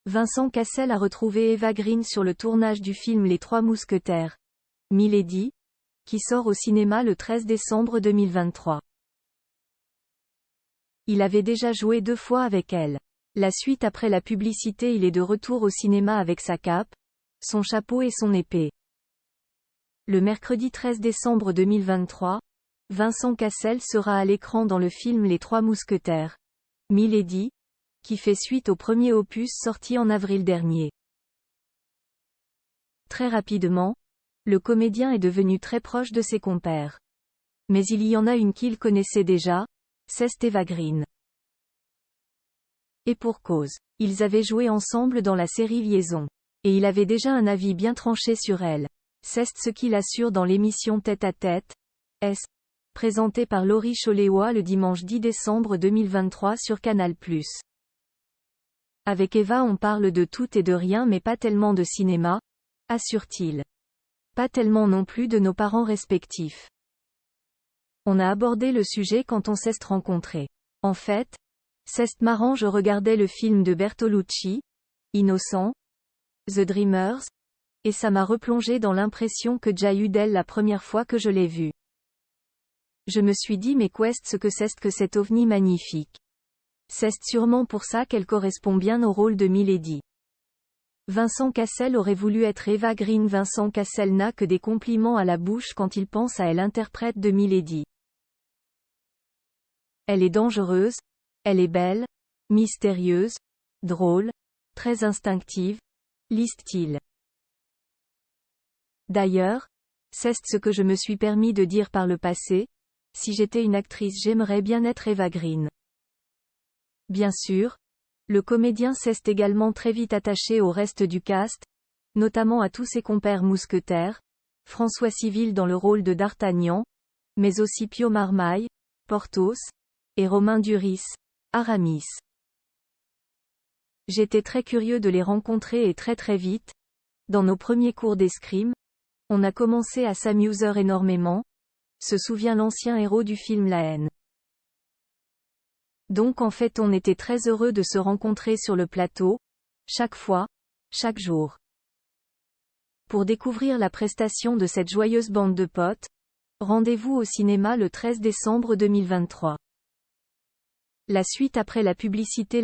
Vincent Cassel a retrouvé Eva Green sur le tournage du film Les Trois Mousquetaires. Milady, qui sort au cinéma le 13 décembre 2023. Il avait déjà joué 2 fois avec elle. La suite après la publicité, il est de retour au cinéma avec sa cape, son chapeau et son épée. Le mercredi 13 décembre 2023, Vincent Cassel sera à l'écran dans le film Les Trois Mousquetaires. Milady, qui fait suite au premier opus sorti en avril dernier. Très rapidement, le comédien est devenu très proche de ses compères. Mais il y en a une qu'il connaissait déjà, c'est Eva Green. Et pour cause. Ils avaient joué ensemble dans la série Liaison. Et il avait déjà un avis bien tranché sur elle. C'est ce qu'il assure dans l'émission Tête à Tête, présentée par Laurie Choléois le dimanche 10 décembre 2023 sur Canal+. Avec Eva on parle de tout et de rien mais pas tellement de cinéma, assure-t-il. Pas tellement non plus de nos parents respectifs. On a abordé le sujet quand on s'est rencontrés. En fait, c'est marrant, je regardais le film de Bertolucci, Innocent, The Dreamers, et ça m'a replongé dans l'impression que j'ai eu d'elle la première fois que je l'ai vue. Je me suis dit mais qu'est-ce que c'est que cet ovni magnifique. C'est sûrement pour ça qu'elle correspond bien au rôle de Milady. Vincent Cassel aurait voulu être Eva Green. Vincent Cassel n'a que des compliments à la bouche quand il pense à elle, interprète de Milady. Elle est dangereuse, elle est belle, mystérieuse, drôle, très instinctive, lise-t-il. D'ailleurs, c'est ce que je me suis permis de dire par le passé, si j'étais une actrice j'aimerais bien être Eva Green. Bien sûr, le comédien s'est également très vite attaché au reste du cast, notamment à tous ses compères mousquetaires, François Civil dans le rôle de D'Artagnan, mais aussi Pio Marmaille, Porthos, et Romain Duris, Aramis. J'étais très curieux de les rencontrer et très vite, dans nos premiers cours d'escrime, on a commencé à s'amuser énormément, se souvient l'ancien héros du film La Haine. Donc en fait on était très heureux de se rencontrer sur le plateau, chaque fois, chaque jour. Pour découvrir la prestation de cette joyeuse bande de potes, rendez-vous au cinéma le 13 décembre 2023. La suite après la publicité.